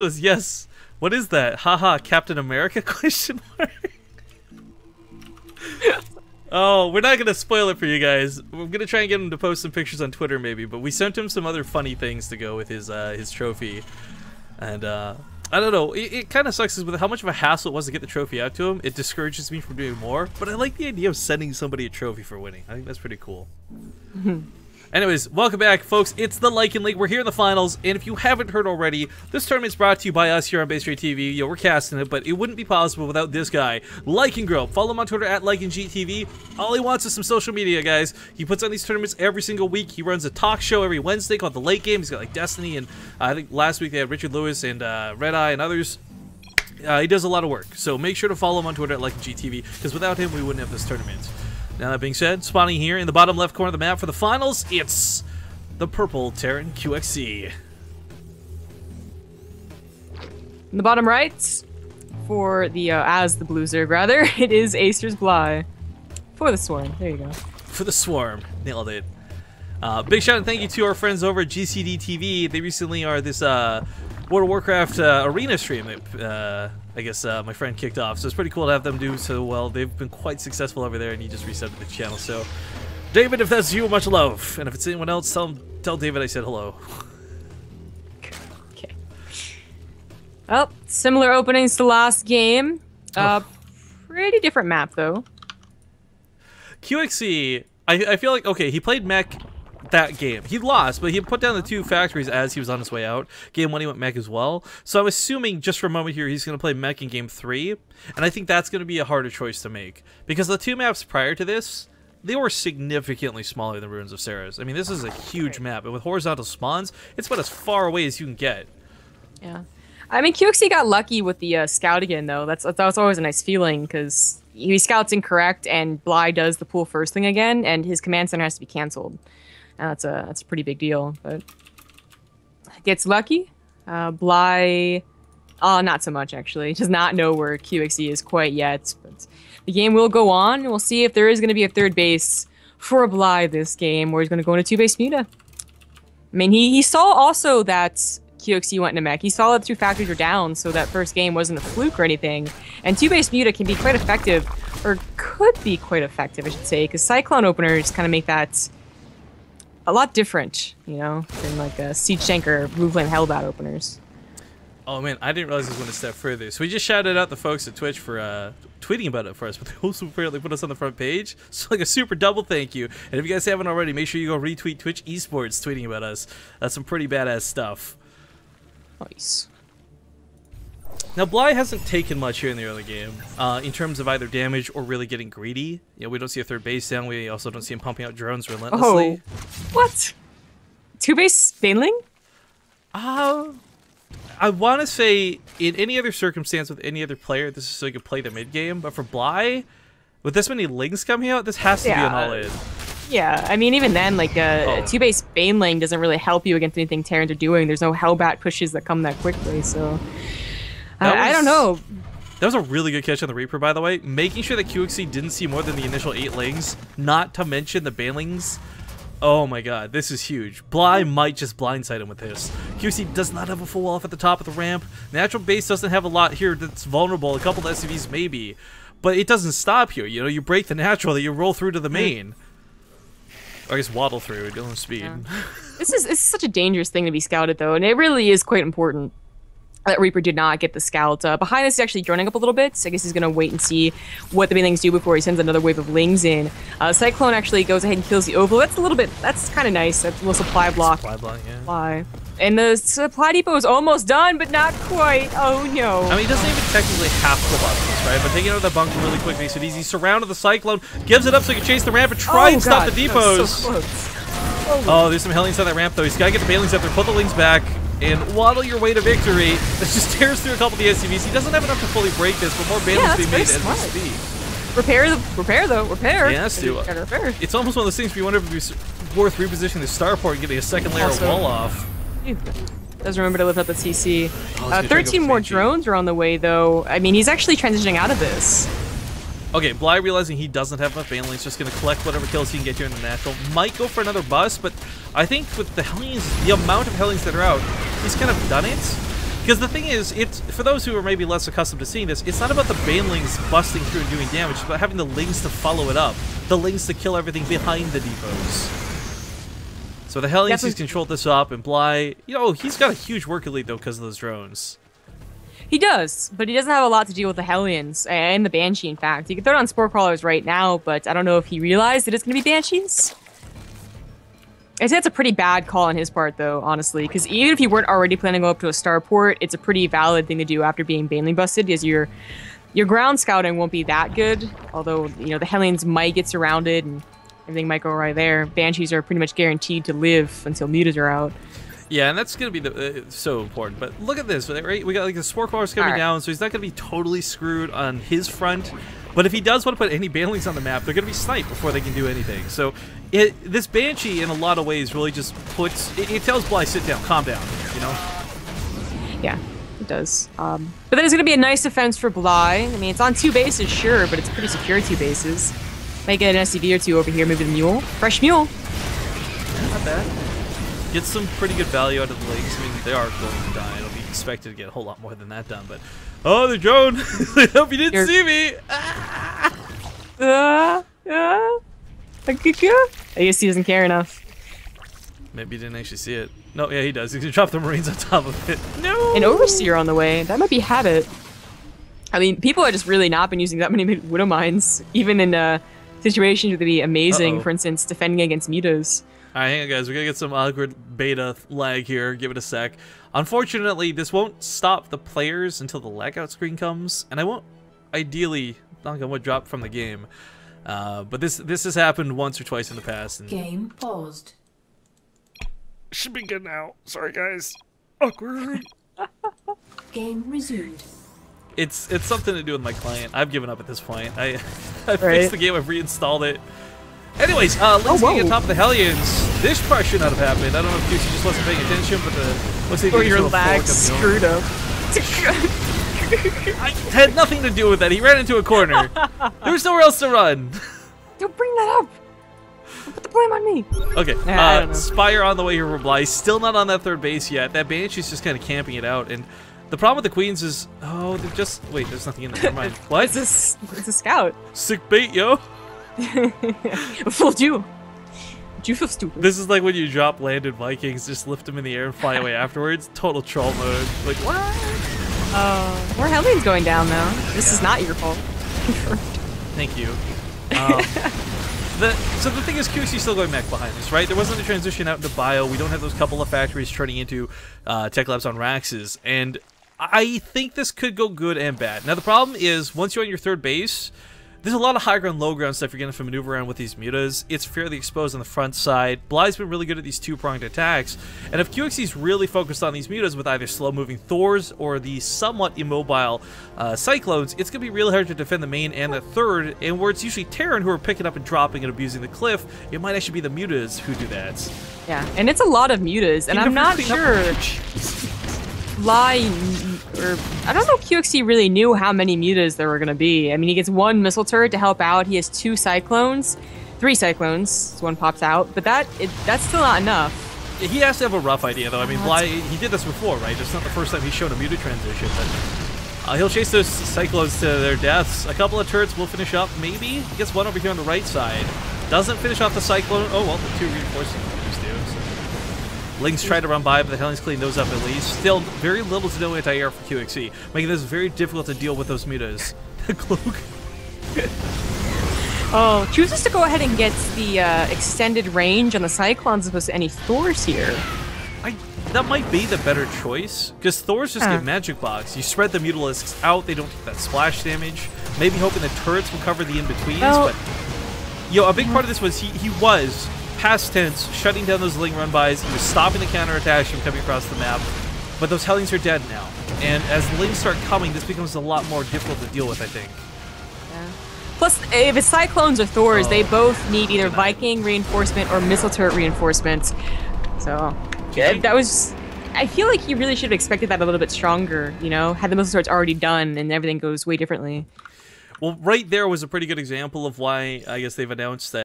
Yes. What is that? Haha, Captain America? Question mark. Oh, we're not gonna spoil it for you guys. We're gonna try and get him to post some pictures on Twitter, maybe. But we sent him some other funny things to go with his trophy, and I don't know. It kind of sucks with how much of a hassle it was to get the trophy out to him. It discourages me from doing more. But I like the idea of sending somebody a trophy for winning. I think that's pretty cool. Anyways, welcome back, folks. It's the Lycan League. We're here in the finals, and if you haven't heard already, this tournament's brought to you by us here on BaseTradeTV. Yo, we're casting it, but it wouldn't be possible without this guy, Lycan Grow. Follow him on Twitter at Lycan G3. All he wants is some social media, guys. He puts on these tournaments every single week. He runs a talk show every Wednesday called The Late Game. He's got like Destiny, and I think last week they had Richard Lewis and Red Eye and others. He does a lot of work, so make sure to follow him on Twitter at Lycan G3, because without him, we wouldn't have this tournament. Now that being said, spawning here in the bottom left corner of the map for the finals, it's the purple Terran QXC. In the bottom right, for the, as the blue Zerg rather, it is Acer's Bly. For the Swarm, there you go. For the Swarm, nailed it. Big shout and thank you to our friends over at GCD.TV. They recently are this, World of Warcraft arena stream that, I guess, my friend kicked off. So it's pretty cool to have them do so well. They've been quite successful over there, and he just reset the channel. So, David, if that's you, much love. And if it's anyone else, tell David I said hello. Okay. Well, similar openings to last game. Pretty different map, though. QXC, I feel like, okay, he played mech that game. He lost, but he put down the two factories as he was on his way out. Game 1 he went mech as well. So I'm assuming just for a moment here he's going to play mech in game 3. And I think that's going to be a harder choice to make. Because the two maps prior to this, they were significantly smaller than Ruins of Ceres. I mean, this is a huge map. And with horizontal spawns, it's about as far away as you can get. Yeah. I mean, QXC got lucky with the scout again, though. That's always a nice feeling, because he scouts incorrect, and Bly does the pool first thing again, and his command center has to be canceled. That's a pretty big deal, but gets lucky. Bly, not so much actually. Does not know where QXE is quite yet, but the game will go on. We'll see if there is going to be a third base for Bly this game, where he's going to go into two-base Muta. I mean, he saw also that QXE went into mech. He saw that two factories were down, so that first game wasn't a fluke or anything. And two-base Muta can be quite effective, or could be quite effective, I should say, because Cyclone openers kind of make that a lot different, you know, than like a Siege Tank or Blue Flame Hellbat openers. Oh man, I didn't realize this went a step further. So we just shouted out the folks at Twitch for tweeting about it for us, but they also apparently put us on the front page. So like a super double thank you. And if you guys haven't already, make sure you go retweet Twitch Esports tweeting about us. That's some pretty badass stuff. Nice. Now, Bly hasn't taken much here in the early game, in terms of either damage or really getting greedy. You know, we don't see a third base down. We also don't see him pumping out drones relentlessly. Oh, what? Two-base Baneling? I want to say, in any other circumstance with any other player, this is so you could play the mid-game. But for Bly, with this many Lings coming out, this has to be an all-in. Yeah, I mean, even then, like, a two-base Baneling doesn't really help you against anything Terrans are doing. There's no Hellbat pushes that come that quickly, so I don't know. That was a really good catch on the Reaper, by the way. Making sure that QXC didn't see more than the initial 8 Lings, not to mention the Banelings. Oh my god, this is huge. Bly might just blindside him with this. QXC does not have a full wall at the top of the ramp. Natural base doesn't have a lot here that's vulnerable. A couple of SCVs maybe. But it doesn't stop here. You know, you break the natural, that you roll through to the main. Or I guess waddle through at Dylan speed. Yeah. This is such a dangerous thing to be scouted, though, and it really is quite important that Reaper did not get the scout. Behind us, he's actually droning up a little bit, so I guess he's going to wait and see what the Banelings do before he sends another wave of Lings in. Cyclone actually goes ahead and kills the Oval. That's kind of nice. That's a little supply block. Supply block, yeah. Supply. And the supply depot is almost done, but not quite. Oh, no. I mean, he doesn't even technically have to block this, right? But taking out the bunker really quick makes it easy. Surrounded the Cyclone, gives it up so he can chase the ramp and try and stop the depots. So close. Oh, there's some Hellions on that ramp, though. He's got to get the Banelings up there, put the Lings back, and waddle your way to victory. This just tears through a couple of the SCVs. He doesn't have enough to fully break this, but more Banelings being made as we speak. Repair though. Repair. Yeah, has to. It's almost one of those things where you wonder if it would be worth repositioning the starport and getting a second layer of wall off. Does remember to lift up the CC. 13 more drones are on the way, though. I mean, he's actually transitioning out of this. Okay, Bly realizing he doesn't have enough Baneling, he's just going to collect whatever kills he can get here in the natural. Might go for another bust, but I think with the Hellions, the amount of Hellions that are out, he's kind of done it. Because the thing is, it's for those who are maybe less accustomed to seeing this, it's not about the Banelings busting through and doing damage, it's about having the Lings to follow it up. The Lings to kill everything behind the depots. So the Hellions, he's controlled this up, and Bly, you know, he's got a huge work elite, though, because of those drones. He does, but he doesn't have a lot to deal with the Hellions, and the Banshee, in fact. He can throw it on Spore Crawlers right now, but I don't know if he realized that it's going to be Banshees. I say that's a pretty bad call on his part, though, honestly, because even if you weren't already planning to go up to a starport, it's a pretty valid thing to do after being Baneling busted, because your ground scouting won't be that good, although, you know, the Hellions might get surrounded, and everything might go right there. Banshees are pretty much guaranteed to live until mutas are out. Yeah, and that's going to be so important. But look at this, right? We got like the Spore Crawlers coming down, so he's not going to be totally screwed on his front. But if he does want to put any Banelings on the map, they're going to be sniped before they can do anything. So this Banshee, in a lot of ways, really just puts... It tells Bly, sit down, calm down, you know? Yeah, it does. But then it's going to be a nice defense for Bly. I mean, it's on 2 bases, sure, but it's pretty secure 2 bases. Might get an SCV or 2 over here, maybe the Mule. Fresh Mule. Yeah, not bad. Get some pretty good value out of the Lings. I mean, they are going to die. It'll be expected to get a whole lot more than that done. But oh, the drone! I hope you didn't see me. I guess he doesn't care enough. Maybe he didn't actually see it. No, yeah, he does. He's gonna drop the Marines on top of it. No. An Overseer on the way. That might be habit. I mean, people have just really not been using that many Widow Mines, even in situations that would be amazing. For instance, defending against mutas. Alright, hang on guys, we're gonna get some awkward beta lag here, give it a sec. Unfortunately, this won't stop the players until the lagout screen comes, and I won't, ideally, not gonna drop from the game. But this has happened once or twice in the past. And game paused. Should be good now. Sorry guys. Awkward. Game resumed. It's something to do with my client. I've given up at this point. I fixed the game, I've reinstalled it. Anyways, Ling's getting on top of the Hellions. This probably should not have happened. I don't know if QC just wasn't paying attention, but looks like your lag screwed up. I had nothing to do with that. He ran into a corner. There was nowhere else to run. Don't bring that up. Don't put the blame on me. Okay, Spire on the way here for Bly. Still not on that 3rd base yet. That Banshee's just kind of camping it out. And the problem with the Queens is, oh, they're just... Wait, there's nothing in there. Never mind. What? It's a scout. Sick bait, yo. Fooled you. You feel stupid. This is like when you drop landed Vikings, just lift them in the air and fly away afterwards. Total troll mode. Like, what? More Hellions going down, though. This is not your fault. Thank you. So the thing is, QC's still going back behind this, right? There wasn't a transition out into Bio. We don't have those couple of factories turning into tech labs on Raxes. And I think this could go good and bad. Now, the problem is, once you're on your 3rd base, there's a lot of high ground, low ground stuff you're going to have to maneuver around with these mutas. It's fairly exposed on the front side. Bly's been really good at these 2-pronged attacks. And if QXC's really focused on these mutas with either slow-moving Thors or the somewhat immobile Cyclones, it's going to be really hard to defend the main and the 3rd. And where it's usually Terran who are picking up and dropping and abusing the cliff, it might actually be the mutas who do that. Yeah, and it's a lot of mutas, and I'm not sure... Bly, or I don't know if QXC really knew how many mutas there were going to be. I mean, he gets 1 missile turret to help out. He has 2 Cyclones, 3 Cyclones. 1 pops out, but that's still not enough. He has to have a rough idea, though. I mean, Bly, he did this before, right? It's not the first time he's shown a muta transition, but he'll chase those Cyclones to their deaths. A couple of turrets will finish up, maybe. He gets 1 over here on the right side. Doesn't finish off the Cyclone. Oh, well, the 2 reinforcing do. So. Lings tried to run by, but the Hellions cleaned those up at least. Still, very little to no anti-air for QXC, making this very difficult to deal with those mutas. The cloak. Oh, chooses to go ahead and get the extended range on the Cyclones as opposed to any Thors here. That might be the better choice, because Thors just get Magic Box. You spread the Mutalisks out, they don't take that splash damage. Maybe hoping the turrets will cover the in-betweens, but... Yo, a big part of this was he was... past tense, shutting down those Ling run-bys. He was stopping the counterattacks from coming across the map. But those Hellions are dead now. And as the Lings start coming, this becomes a lot more difficult to deal with, I think. Yeah. Plus, if it's Cyclones or Thors, they both need either Viking reinforcement or missile turret reinforcement. So, that was... I feel like he really should have expected that a little bit stronger, you know? Had the missile turrets already done and everything goes way differently. Well, right there was a pretty good example of why I guess they've announced that